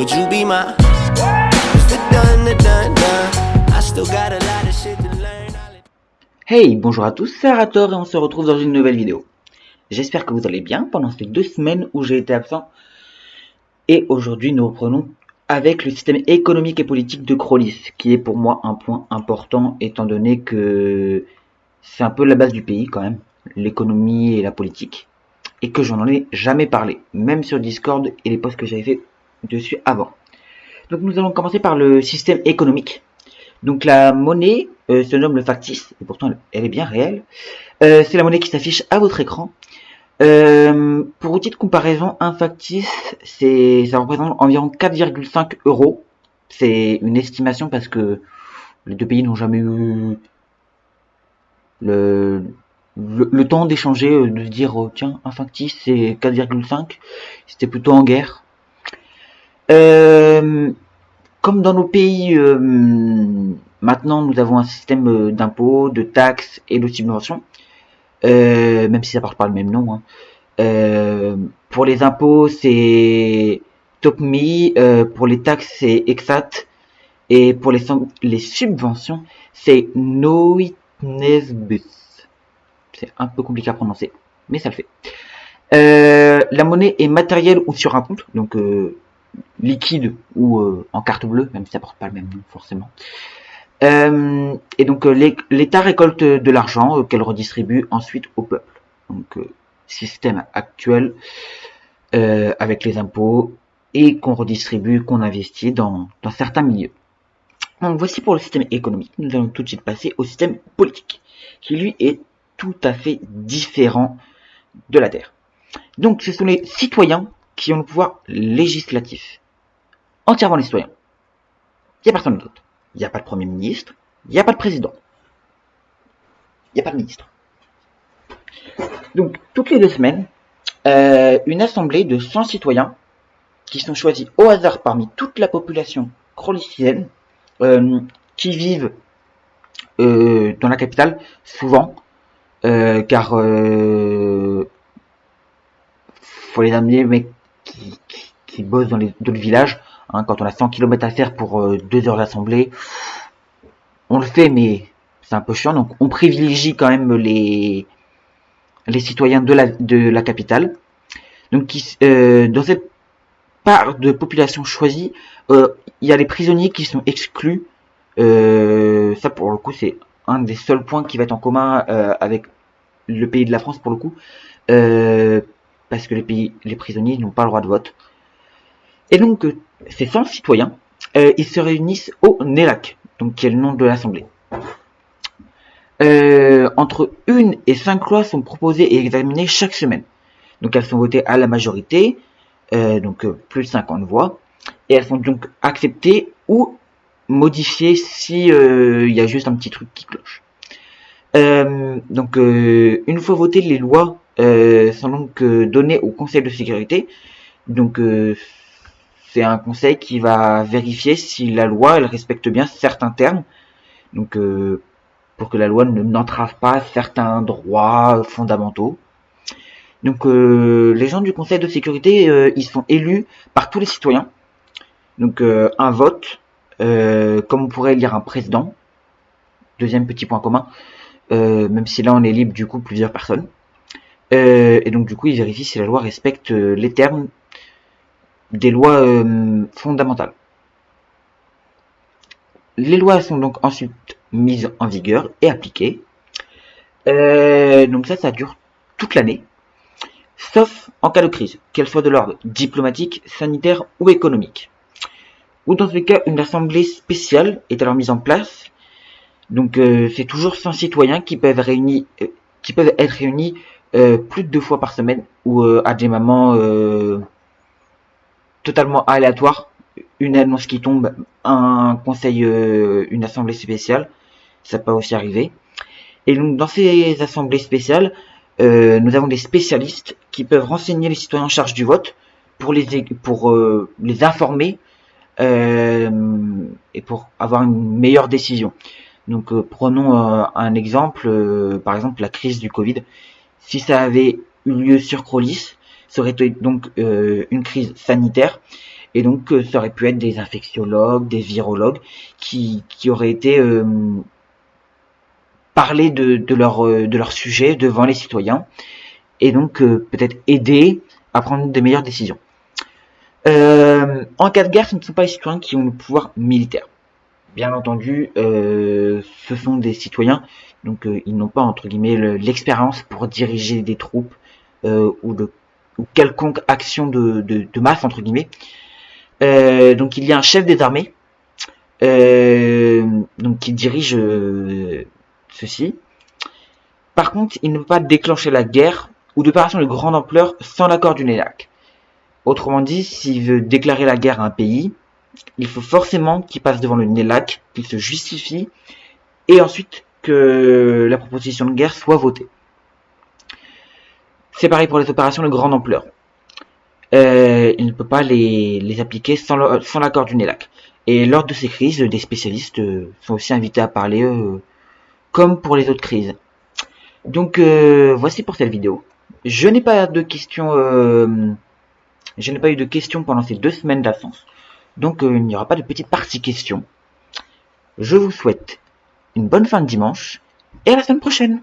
Would you be my Mr. Done, the done, done. I still got a lot of shit to learn. Hey, bonjour à tous, c'est Arator et on se retrouve dans une nouvelle vidéo. J'espère que vous allez bien pendant ces 2 semaines où j'ai été absent. Et aujourd'hui nous reprenons avec le système économique et politique de Crollis, qui est pour moi un point important étant donné que c'est un peu la base du pays quand même, l'économie et la politique, et que j'en ai jamais parlé, même sur Discord et les posts que j'avais fait dessus avant. Donc nous allons commencer par le système économique. Donc la monnaie se nomme le factice, et pourtant elle est bien réelle. C'est la monnaie qui s'affiche à votre écran. Pour outil de comparaison, un factice, ça représente environ 4,5 euros. C'est une estimation parce que les deux pays n'ont jamais eu le temps d'échanger, de se dire tiens, un factice c'est 4,5. C'était plutôt en guerre. Comme dans nos pays, maintenant nous avons un système d'impôts, de taxes et de subventions, même si ça porte pas le même nom. Pour les impôts, c'est TopMe, pour les taxes, c'est Exat, et pour les subventions, c'est Noitnesbus. C'est un peu compliqué à prononcer, mais ça le fait. La monnaie est matérielle ou sur un compte, donc liquide ou en carte bleue, même si ça porte pas le même nom forcément. Et donc l'État récolte de l'argent qu'elle redistribue ensuite au peuple. Donc système actuel avec les impôts et qu'on redistribue, qu'on investit dans certains milieux. Donc voici pour le système économique. Nous allons tout de suite passer au système politique, qui lui est tout à fait différent de la Terre. Donc ce sont les citoyens qui ont le pouvoir législatif. Entièrement les citoyens. Il n'y a personne d'autre. Il n'y a pas de Premier ministre, il n'y a pas de président. Il n'y a pas de ministre. Donc toutes les 2 semaines, une assemblée de 100 citoyens qui sont choisis au hasard parmi toute la population crollissienne qui vivent dans la capitale, souvent, car faut les amener, mais qui bossent dans les d'autres villages. Hein, quand on a 100 km à faire pour 2 heures d'assemblée, on le fait, mais c'est un peu chiant. Donc on privilégie quand même les citoyens de la capitale. Donc dans cette part de population choisie, il y a les prisonniers qui sont exclus. Ça pour le coup c'est un des seuls points qui va être en commun avec le pays de la France pour le coup, parce que les prisonniers n'ont pas le droit de vote. Et donc ces 100 citoyens, ils se réunissent au NELAC, donc qui est le nom de l'Assemblée. Entre 1 et 5 lois sont proposées et examinées chaque semaine. Donc elles sont votées à la majorité, donc plus de 50 voix, et elles sont donc acceptées ou modifiées si il y a juste un petit truc qui cloche. Donc une fois votées, les lois sont donc données au Conseil de sécurité. Donc c'est un conseil qui va vérifier si la loi elle respecte bien certains termes. Donc pour que la loi n'entrave pas certains droits fondamentaux. Donc les gens du Conseil de sécurité, ils sont élus par tous les citoyens. Donc un vote, comme on pourrait élire un président. Deuxième petit point commun, même si là on est libre du coup plusieurs personnes. Et donc du coup ils vérifient si la loi respecte les termes des lois fondamentales. Les lois sont donc ensuite mises en vigueur et appliquées. Donc ça dure toute l'année. Sauf en cas de crise, qu'elle soit de l'ordre diplomatique, sanitaire ou économique. Ou dans ce cas, une assemblée spéciale est alors mise en place. Donc c'est toujours 100 citoyens qui peuvent être réunis plus de 2 fois par semaine ou à des moments totalement aléatoires. Une annonce qui tombe, un conseil, une assemblée spéciale, ça peut aussi arriver. Et donc dans ces assemblées spéciales, nous avons des spécialistes qui peuvent renseigner les citoyens en charge du vote pour les informer et pour avoir une meilleure décision. Donc prenons un exemple, par exemple la crise du Covid. Si ça avait eu lieu sur Crollis, ça aurait été donc une crise sanitaire Et donc ça aurait pu être des infectiologues, des virologues qui auraient été parler de leur sujet devant les citoyens et donc peut-être aider à prendre de meilleures décisions. En cas de guerre, ce ne sont pas les citoyens qui ont le pouvoir militaire. Bien entendu, ce sont des citoyens, donc ils n'ont pas entre guillemets l'expérience pour diriger des troupes ou quelconque action de masse entre guillemets. Donc il y a un chef des armées, donc qui dirige ceci. Par contre, il ne peut pas déclencher la guerre ou d'opérations de grande ampleur sans l'accord du NELAC. Autrement dit, s'il veut déclarer la guerre à un pays, il faut forcément qu'il passe devant le NELAC, qu'il se justifie, et ensuite que la proposition de guerre soit votée. C'est pareil pour les opérations de grande ampleur. Il ne peut pas les appliquer sans l'accord du NELAC. Et lors de ces crises, des spécialistes sont aussi invités à parler, comme pour les autres crises. Donc voici pour cette vidéo. Je n'ai pas eu de questions pendant ces 2 semaines d'absence. Donc il n'y aura pas de petite partie questions. Je vous souhaite une bonne fin de dimanche et à la semaine prochaine.